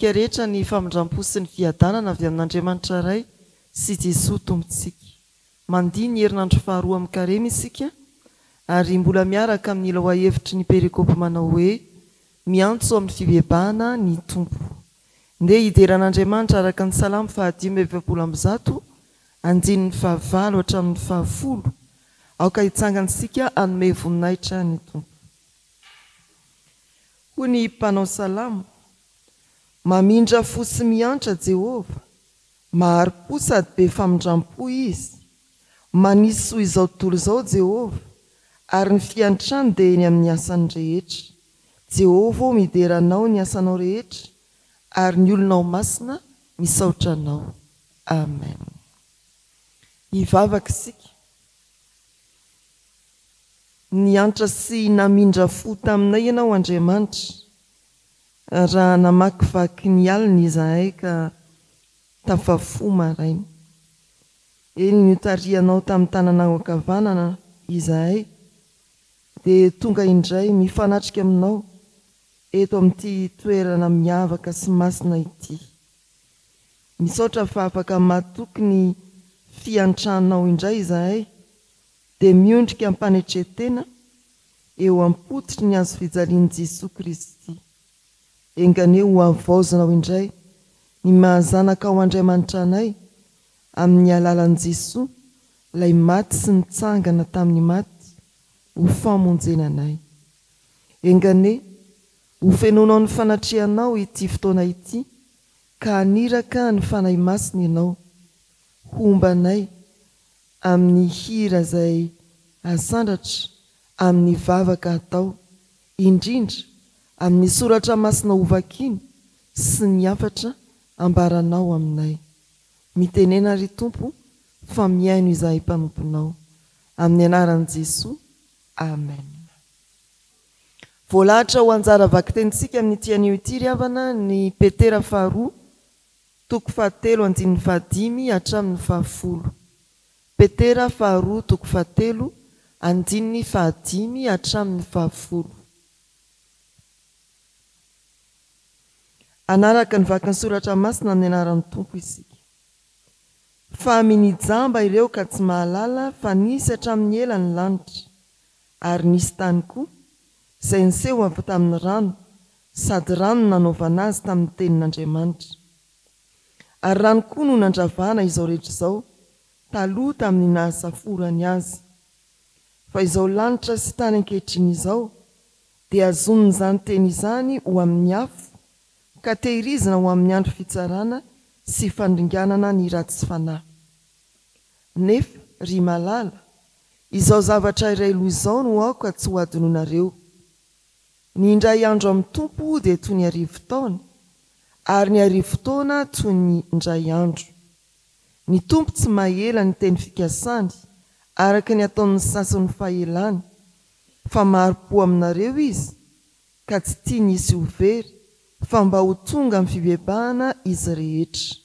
antsika rehetra ny famindram-po sy ny fiadanana avy amin'Andriamanitra ray sy Jesoa tompontsika. Mandihy ny herinandro faharoa amin'ny karema isika ary mbola miaraka amin'ny loha hevitry ny perikopy manao hoe miantso amin'ny fibebahana ny tompo. Ndeha hideran'Andriamanitra araka ny salamo 5:100 andininy 5 hatramin'ny 10 aoka hitsangansika anome voninahitra ny tompo. Hoy ny mpanao salamo: mamindra fo sy miantra Jehova, mahari-po sady be famindram-po izy. Manisy soa izao tontolo izao Jehova, ary ny fiantrany dia eny amin'ny asany rehetra. Jehova mideranao ny asanao rehetra, ary ny olonao masina misaotra anao. Amen. Hivavaka isika. Niantra sy namindra fo taminay ianao Andriamanitra, raha namakivaky ny alina izahay ka tafafo maraina. Eny nitarianao tamin'ny tananao ankavanana izahay, dia tonga indray mifanatrika aminao eto amin'ity toerana miavaka sy masina ity. Misaotra fa afaka matoky ny fiantranao indray izahay, dia miondrika ampanetretena eo ampototry ny azo fijalian'i Jesoa Kristy. Engane ho avaozanao indray ny mahazanaka ao Andriamanitra anay amin'ny alalan'i Jesoa, ilay maty sy nitsangana tamin'ny maty, ho famonjena anay. Engane ho fenonao ny fanatrehanao ity fotoana ity, ka aniraka ny fanahy masina ianao. Hombanay amin'ny hira izay asandratra, amin'ny vavaka atao, indrindra amin'ny soratra masina hovakiny sy ny hafatra ambaranao aminay. Mitenena ry Tompo fa miaino izahay mpanomponao. Amin'ny anaran'i Jesoa. Amen. Voalahatra ho anjara vaky tenitsika amin'ny tianio ity ry havana ny Petera faharoa 7:5 hatramin'ny 10. Petera faharoa 7:5 hatramin'ny 10. Anaraka ny vaky ny soratra masina amin'ny anaran'ny Tompo isika. Fa minijamba ireo ka tsy mahalala fa nisy hatramin'ny ela ny lanitra, ary nisy tany koa izay niseho avy tamin'ny rano, sady rano nanaovana azy tamin'ny tenin'Andriamanitra. Ary rano koa no nandravana izao rehetra izao taloha tamin'ny nahasaforany azy. Fa izao lanitra sy tany ankehitriny izao dia azon'izany teny izany ho amin'ny afo, ka tehirizina ho amin'ny andro fitsarana sy fandringanana ny ratsy fanahy. Nefa ry malala, izao zavatra iray loha izao no aoka tsy ho adinonareo. Ny indray andro amin'ny Tompo dia toy ny arivo taona, ary ny arivo taona toy ny indray andro. Ny Tompo tsy mahela ny teny fikasany araka ny ataon'ny sasany fahelany, fa mahari-po aminareo izy, ka tsy tia ny hisy ho very, fa mba ho tonga amin'ny fibebahana izy rehetra.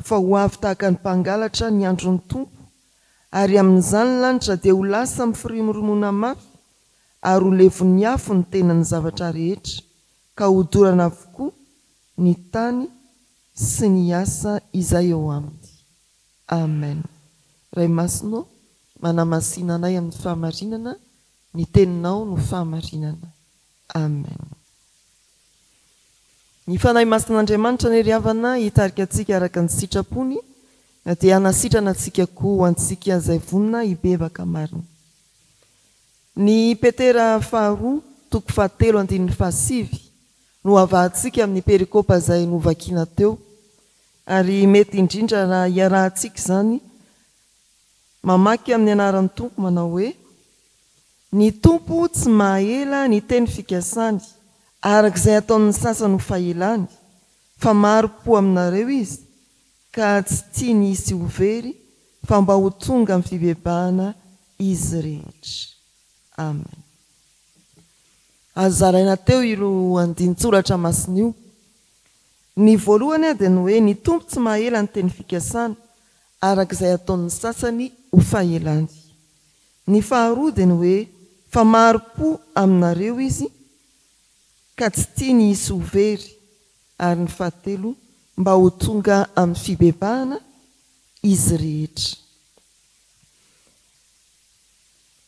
Fa ho avy tahaka ny mpangalatra ny andron'ny Tompo, ary amin'izany lanitra dia ho lasa mifirimoromona mafy, ary ho levon'ny afo ny tenan'ny zavatra rehetra, ka ho dorana avokoa ny tany sy ny asa izay eo aminy. Amen. Ray Masinao, manamasina anay amin'ny fahamarinana, ny teninao no fahamarinana. Amen. Ny fanahy masin'Andriamanitra ny ry havana hitarika antsika araka ny sitrapony, dia hanasitrana antsika koa antsika izay vonina hibebaka marina. Ny Petera faharoa 7:5 no avahantsika amin'ny perikopa izay novakiana teo, ary mety indrindra raha iarahantsika izany mamaky amin'ny anaran'ny Tompo manao hoe: ny Tompo tsy mahela ny teny fikasany arak'izay ataon'ny sasany ho fahelany, fa mahari-po aminareo izy, ka tsy tia ny hisy ho very, fa mba ho tonga amin'ny fibebahana izy rehetra. Amen. Azaraina teo iro andin-tsoratra masina io. Ny voalohany dia ny hoe ny Tompo tsy mahela ny teny fikasana arak'izay ataon'ny sasany ho fahelany. Ny faharoa dia ny hoe fa mahari-po aminareo izy, ka tsy tia ny hisy ho very, ary ny fahatelo mba ho tonga amin'ny fibebahana izy rehetra.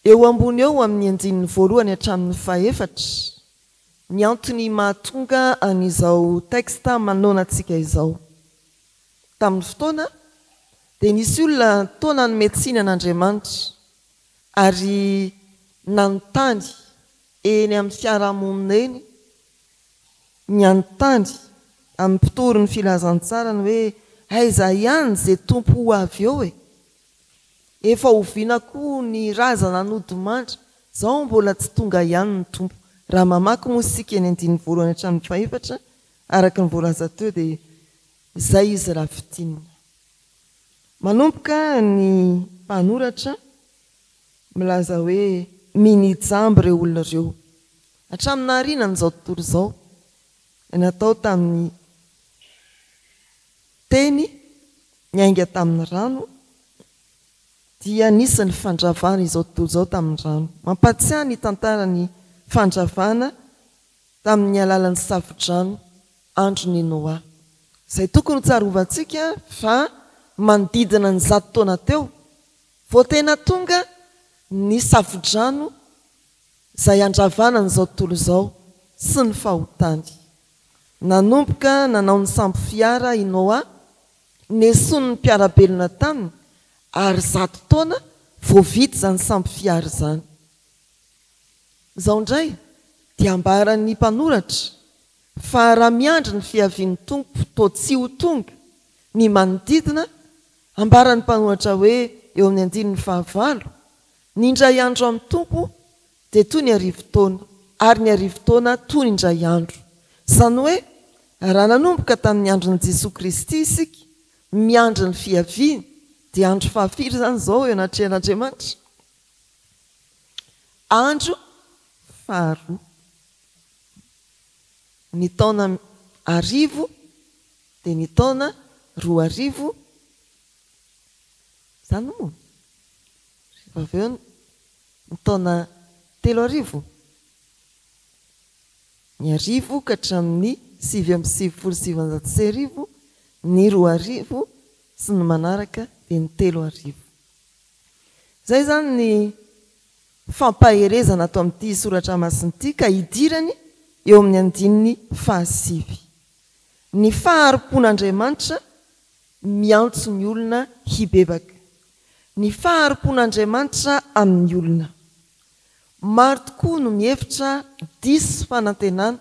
Eo ambony eo amin'ny andininy voalohany hatramin'ny fahaefatra ny antony mahatonga an'izao teksta manoanantsika izao. Tamin'ny fotoana dia nisy olona taona ny medisina an'Andriamanitra ary nanontany eny amin'ny fiarahamonina eny, ny anontany amin'ny mpitory ny filazantsara ny hoe aiza ihany izay tompo ho avy eo e, efa hoviana koa ny razana nodimandry, zao mbola tsy tonga ihany ny tompo. Raha mamaky moa isika eny andininy voalohany hatramin'ny fahaefatra araka ny voalaza teo dia izay izy raha fitinina. Manomboka ny mpanoratra milaza hoe minijamby ireo olona ireo hatramin'ny naharinana izao tontolo izao, natao tamin'ny teny niainga tamin'ny rano dia nisy ny fandravana izao tontolo izao tamin'ny rano. Mampatsiahy ny tantarany fandravana tamin'ny alalan'ny safodrano androny Noa, izay tokony ho tsarovatsika fa manodidina ny 100 taona teo vao tena tonga ny safodrano izay andravana n'izao tontolo izao sy ny fahotany. Nanomboka nanao ny sambo fiara i Noa, nesony ny mpiarabelona taminy ary 100 taona vao vita izany sambo fiara izany. Izao indray dia ambaran'ny mpanoratra fa raha miandry ny fiavian'ny tompo toa tsy ho tonga ny manodidina, ambaran'ny mpanoratra hoe eo amin'ny andininy fahavalo, ny indray andro amin'ny tompo dia toy ny arivo taona ary ny arivo taona toy ny indray andro. Izany hoe raha nanomboka tamin'ny andron'i Jesosy Kristy isika miandry ny fiaviany dia andro fahafiry izany izao eo anatrehan'Andriamanitra. Andro faharoa, ny taona arivo dia ny taona 2000 izany moa, avy eo ny taona 3000, ny arivo ka hatramin'ny 7,790, ny 2000 sy ny manaraka dia ny 3000. Izay zany ny fampaherezana atao amin'ity soratra masina ka hidirany eo amin'ny andininy fahasivy. Ny faharom-pon'Andriamanitra miantso ny olona hibebaka, ny faharom-pon'Andriamanitra amin'ny olona. Maro tokoa no mihevitra diso fanantenana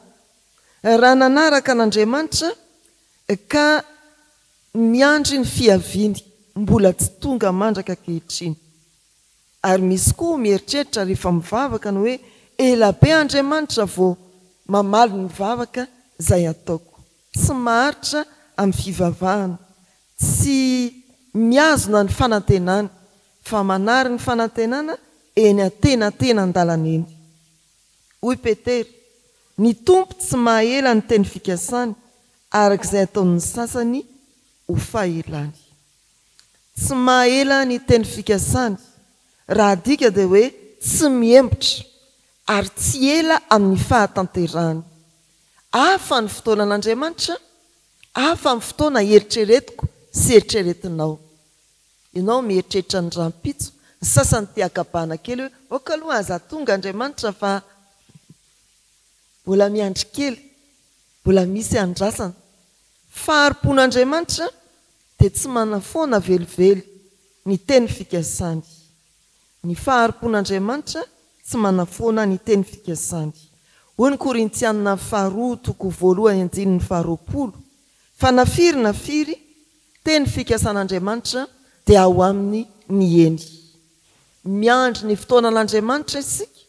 raha nanaraka an'Andriamanitra ka miandry ny fiaviany mbola tsy tonga mandraka ankehitriny. Ary misy koa mieritreritra rehefa mivavaka ny hoe ela be Andriamanitra vao mamaly ny mivavaka izay ataoko. Tsy maharitra amin'ny fivavahana, tsy miazona ny fanantenana, fa manary ny fanantenana eny atena an-dalana eny. Hoy Petera, ny tompo tsy mahela ny teny fikasany arak'izay ataon'ny sasany ho fahelany. Tsy mahela ny teny fikasany raha dika dia hoe tsy miembotra ary tsy ela amin'ny fahatanterahany. Hafa ny fotoanan'Andriamanitra, hafa ny fotoana eritreretiko sy eritreretinao. Ianao mieritreritra ny rampitso, ny sasany te-hakabana kely hoe oka aloha aza tonga Andriamanitra fa mbola miandry kely, mbola misy andrasana. Faharom-pon'Andriamanitra dia tsy manafoana velively ny teny fikasany. Ny faharom-pon'Andriamanitra tsy manafoana ny teny fikasany. Hoy ny Korintianina 2:1-20, fa nafiry teny fikasan'Andriamanitra dia ao aminy ny eny. Miandry ny fotoanan'Andriamanitra isika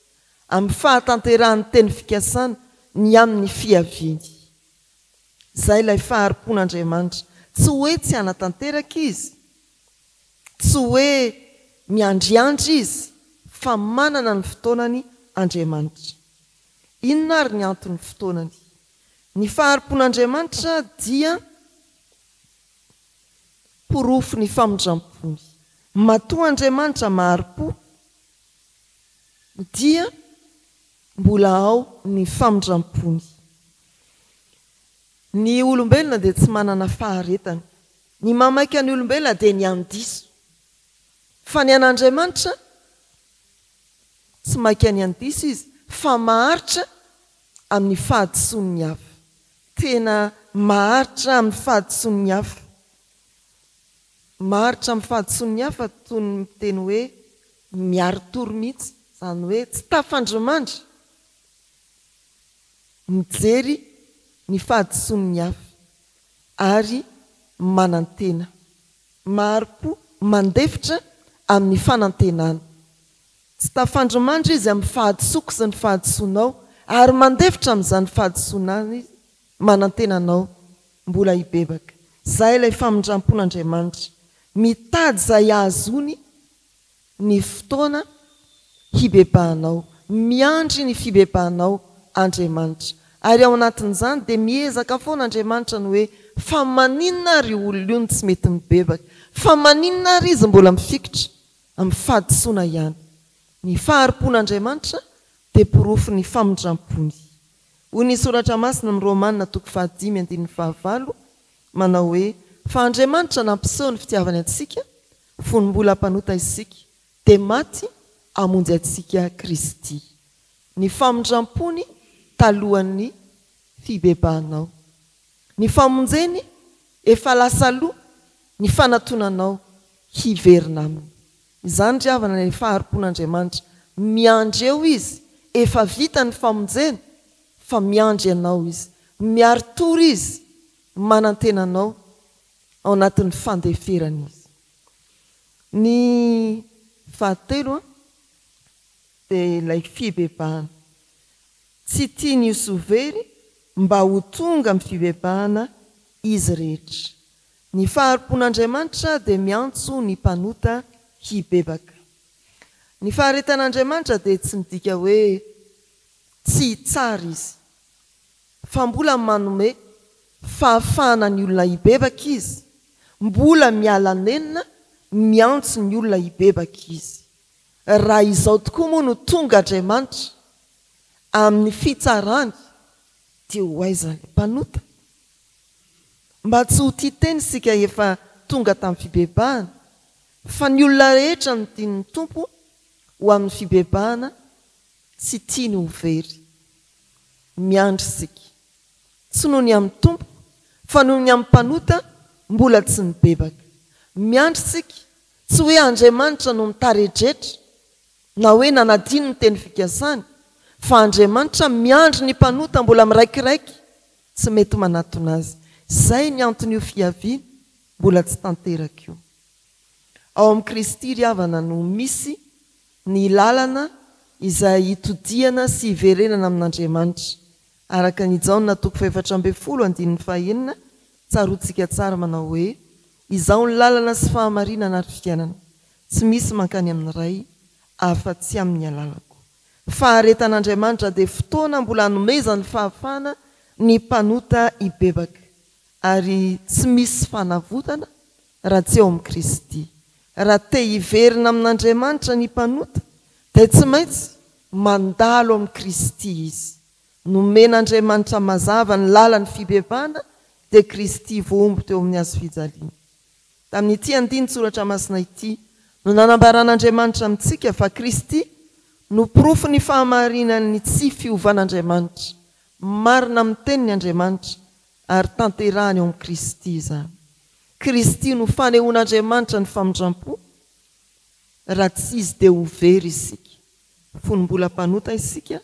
amin'ny fahatanterahany teny fikasana ny amin'ny fiaviany. Izay ilay faharom-pon'Andriamanitra. Tsy hoe tsy anatanteraka izy, tsy hoe miandriandry izy, fa manana ny fotoanany Andriamanitra. Inona ary ny antony fotoanany? Ny faharom-pon'Andriamanitra dia porofo ny famondram-pony. Matoa Andriamanitra maharo-po dia mbola ao ny famondram-pony. ny olombelona dia tsy manana faharetana ny mamaika ny olombelona dia ny andiso fa ny an'Andriamanitra tsy maika ny andiso izy fa maharitra amin'ny fahadisoan'ny hafa tena maharitra amin'ny fahadisoan'ny hafa maharitra amin'ny fahadisoan'ny hafa toy ny miteny hoe miaro toro mihitsy izany hoe tsy tafandromandry mijery ny fahadisoan'ny hafa ary manantena maharo-po mandefitra amin'ny fanantenana tsy tafandromandry izy amin'ny fahadisoko sy ny fahadisoanao ary mandefitra amin'izany fahadisoanany izy manantenanao mbola hibebaka izay ilay famindrampon'Andriamanitra mitady izay ahazony ny fotoana hibebahanao miandry ny fibebahanao Andriamanitra ary ao anatin'izany dia miezaka foana Andriamanitra ny hoe fa maninona ary olona io ny tsy mety mibebaka fa maninona ary izy mbola mifikitra amin'ny fahadisoana ihany ny faharom-pon'Andriamanitra dia porofo ny famindrampony hoy ny soratra masina amin'ny Romanina 5:5 manao hoe fa Andriamanitra nampiseho ny fitiavany antsika fony mbola hampanota isika dia maty hamonjy antsika Kristy ny famindrampony talohan'ny fibebahanao ny famonjeny efa lasa aloha ny fanatonanao hiverina aminy izany ry havana ny faharom-pon'Andriamanitra miandry eo izy efa vita ny famonjeny fa miandry ianao izy miaro toro izy manantenanao ao anatin'ny fandeferana izy ny fahatelo dia ilay fibebahana tsy tiany io sovery mba ho tonga amin'ny fibebahana izy rehetra ny faharom-pon'Andriamanitra dia miantso ny mpanota hibebaka ny faharetan'Andriamanitra dia tsy midika hoe tsy tsara izy fa mbola manome fahafahana ny olona hibebaka izy mbola mialanenina miantso ny olona hibebaka izy raha izao tokoa moa no tonga Andriamanitra amin'ny fitsarany dia ho aiza ny mpanota mba tsy ho tia teny sika efa tonga tamin'ny fibebahana fa ny olona rehetra ny tian'ny tompo ho amin'ny fibebahana tsy tiany ho very miandry sika tsy noho ny amin'ny tompo fa noho ny amin'ny mpanota mbola tsy nibebaka miandry sika tsy hoe Andriamanitra no mitaredretra na hoe nanadino ny teny fikasany fa Andriamanitra miandry ny mpanota mbola miraikiraiky tsy mety manatona azy izay ny anton'io fiaviana mbola tsy tanteraka io ao amin'ny Kristy ry havana no misy ny lalana izay hitodiana sy hiverenana amin'Andriamanitra araka ny Jaona 4:4 tsaroantsika tsara manao hoe izao ny lalana sy fahamarinana ary fiainana tsy misy mankany amin'ny ray afa-tsy amin'ny alalako faharetan'Andriamanitra dia fotoana mbola hanomezany fahafahana ny mpanota hibebaka ary tsy misy fanavotana raha tsy eo amin'ny Kristy raha te hiverina amin'Andriamanitra ny mpanota dia tsy maintsy mandalo amin'ny Kristy izy nomen'Andriamanitra mazava ny lalany fibebahana dia Kristy voaomby teo amin'ny hazo fijaliana tamin'ity andiny soratra masina ity no nanambaran'Andriamanitra amintsika fa Kristy no porofo ny fahamarinan'ny tsy fiovan'Andriamanitra marina amin'ny tenin'ny Andriamanitra ary tanterahany ao amin'ny Kristy izany Kristy no fanehoan'Andriamanitra ny famindrampo raha tsy izy dia ho very isika fony mbola mpanota isika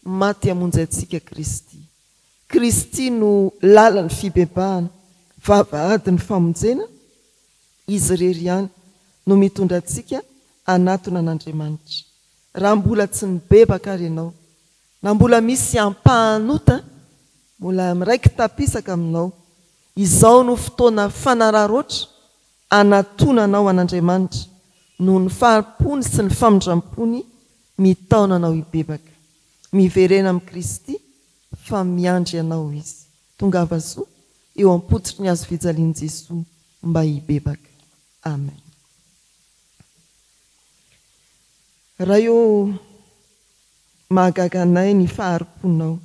maty hamonjy antsika Kristy Kristy no lalany fibebahana vavahady ny famonjena izy rery ihany no mitondra antsika anatona an'Andriamanitra raha mbola tsy nibebaka ary ianao na mbola misy ampahanota mbola miraiky tapisaka aminao izao no fotoana fanararoatra anatonanao an'Andriamanitra noho ny faharimpony sy ny famindrampony mitaona anao hibebaka miverena amin'ny Kristy fa miandry ianao izy tongava soa eo am-pototry ny hazo fijalian'i Jesoa mba hibebaka amen raha eo mahagaga anay ny faharimponao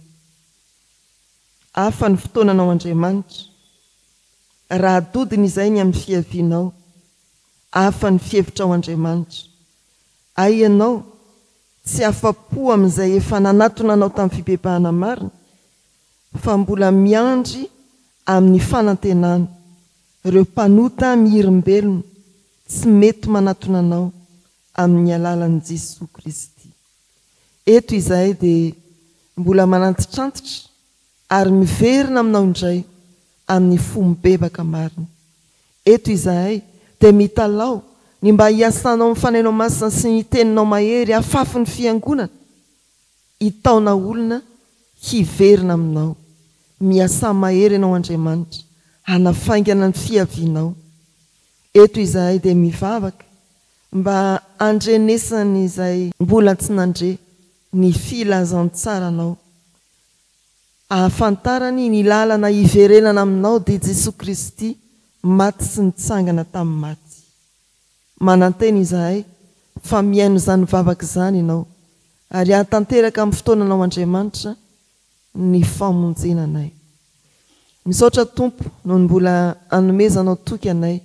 afa ny fotoananao Andriamanitra raha dodiny izay ny amin'ny fiavianao afa ny fievitrao Andriamanitra ay ianao tsy afapo amin'izay efa nanatonanao tamin'ny fibebahana marina fa mbola miandry amin'ny fanantenana ireo mpanota mihirimbelona tsy mety manatonanao amin'ny alalan'i Jesosy Kristy. Eto izahay dia mbola manantitrantitra ary miverina aminao indray amin'ny fomibebaka marina. Eto izahay dia mitalao ny mba hiasanao mifanainao masina sy ny teninao mahery afafy ny fiangonana hitaona olona hiverina aminao miasa mahery ianao Andriamanitra hanafaingana ny fiavianao. Eto izahay dia mivavaka mba andrenesany izay mbola tsy nandre ny filazantsaranao ahafantarany ny lalana hiverenana aminao dia Jesosy Kristy maty sy nitsangana tamin'ny maty. Mananteny izahay fa miaino izany vavaka izany ianao ary ahatanteraka amin'ny fotoananao Andriamanitra ny famonjenanay. Misaotra Tompo noho ny mbola anomezanao toky anay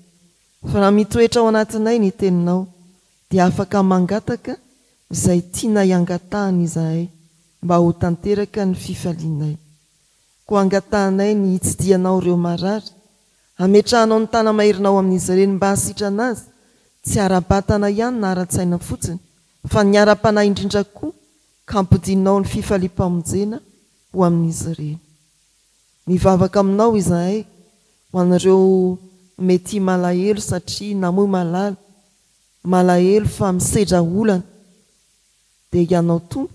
fa raha mitoetra ao anatinay ny teninao dia afaka mangataka izay tiana hiangatahany izahay mba ho tanteraka ny fifalianay. Ko angatahanay ny hitsidianao ireo marary ametrahanao ny tana maherinao amin'izy ireny mba hasitrana azy tsy ara-batana ihany na ara-tsaina fotsiny fa ny ara-panahy indrindra koa ka ampidinao ny fifaliam-pamonjena ho amin'izy ireny. Mivavaka aminao izahay ho an'ireo mety malahelo satria namoy malahelo fa misedra olana dia ianao Tompo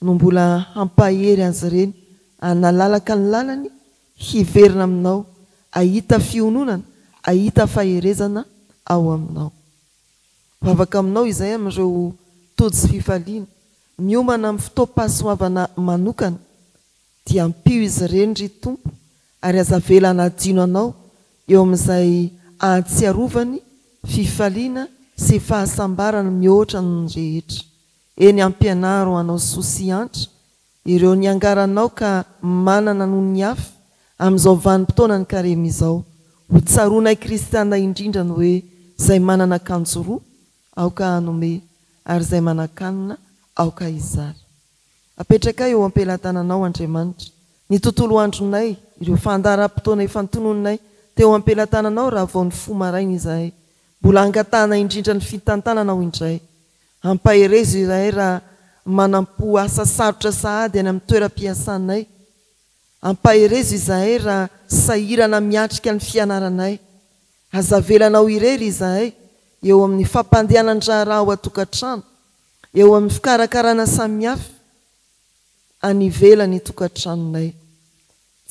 no mbola hampahery azy ireny analalaka ny lalany hiverina aminao ahita fiononana ahita faherezana ao aminao. Vavaka aminao izay amin'ireo tody sy fifaliana miomana amin'ny fotoam-pahasoavana manokana dia ampio izy ireny ry Tompo ary azavelana adino anao eo amin'izay ahatsiarovany fifaliana sy fahasambarana mihoatra ny rehetra. Eny ampianaro anao sosiantra ireo niangaranao ka manana noho ny hafa amin'izao vanim-potoana ny karema izao ho tsaroanay kristiana indrindra ny hoe izay manana akanjo roa aoka hanome ary izay manakanina aoka hizara. Apetraka eo ampelantananao Andriamanitra ny tontolo andronay ireo fandaharam-potoana efa notononay teo ampelantananao raha vao ny fo maraina izahay mbola angatahana indrindra ny fitantananao indray ampaherezo izahay raha manampo asa sarotra sahady any amin'ny toeram-piasanay ampaherezo izahay raha sahirana miatrika ny fianaranay azavelanao irery izahay eo amin'ny fampandehanan-draharaha ao atokantrano eo amin'ny fikarakarana samihafa anivelany tokantranonay.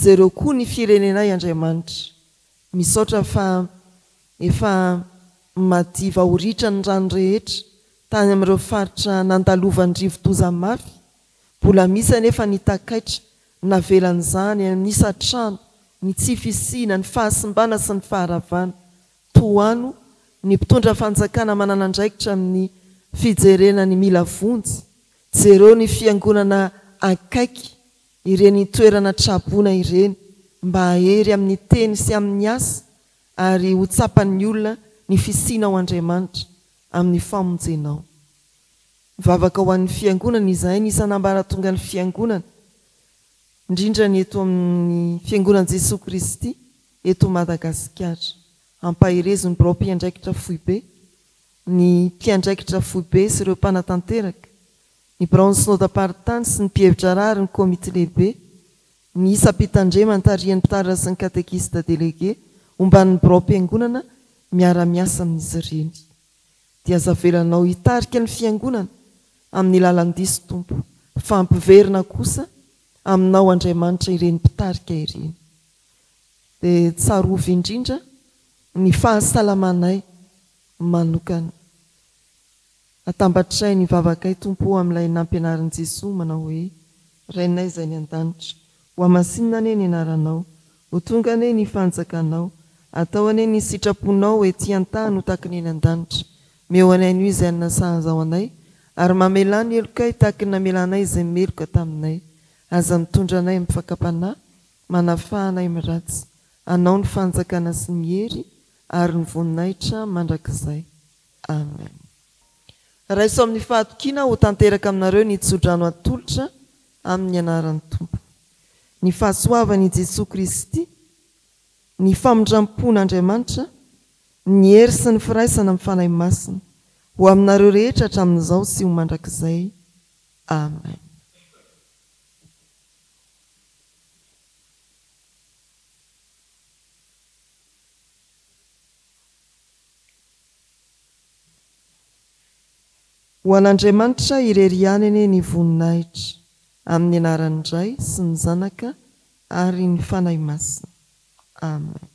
Jereo koa ny firenenay Andriamanitra misaotra fa efa madiva horitra ny rano rehetra tany amin'ireo faritra nandalovan'ny rivo-doza mafy mbola misy anefa ny takaitra navelan'izany nisatrano ny tsy fisina ny fahasimbana sy ny faharavana toano ny mpitondra fanjakana manana andraikitra amin'ny fijerenany mila vonjy. Jereo ny fiangonana akaiky ireny toerana trabona ireny mba ahery amin'ny teny sy amin'ny asa ary ho tsapan'ny olona ny fisinao Andriamanitra amin'ny famonjenao. Vavaka ho an'ny fiangonana izahay ny isanambaratonga ny fiangonana indrindra ny eto amin'ny fiangonan'i Jesosy Kristy eto Madagasikara ampaherezo ny birao mpiandraikitra foibe ny mpiandraikitra foibe sy ireo mpanatanteraka ny birao ny synodam-paritany sy ny mpihevitra rary ny komite lehibe ny isa-pitandrema ny tarihan'ny mpitaratra sy ny katekista delege omban'ny birao mpiangonana miara-miasa amin'izy ireny dia azavelanao hitarika ny fiangonana amin'ny lalan-diso Tompo fampiverina kosa aminao Andriamanitra ireny mpitarika ireny dia tsarovy indrindra ny fahasalamanay manokana. Atambatray ny vavakay Tompo amin'ilay nampianarin'i Jesosy manao hoe rainay izay ny an-danitra ho amasinina ane ny anaranao ho tonga ane ny fanjakanao atao ane ny sitraponao ety an-tany ho taky ny eny an-danitra meo anay ny izay nasahazao anay ary mamelany elokay taky ny namelanay izay meloka taminay aza mitondra anay amin'ny fakapanahy manafahanay miratsy anao ny fanjakana sy ny hery ary ny voninahitra mandrakizay. Amen. Raiso amin'ny fahatokiana ho tanteraka aminareo ny tsodrano atolotra amin'ny anaran'ny Tompo. Ny fahasoavan'i Jesosy Kristy, ny famindrampon'Andriamanitra, ny hery sy ny firaisana amin'ny fanahy masina ho aminareo rehetra hatramin'izao sy ho mandrakizay. Amen. Ho an'Andriamanitra irerianany ny voninahitra amin'ny anaran'ny Ray sy ny Zanaka ary ny fanahy masina. Amen.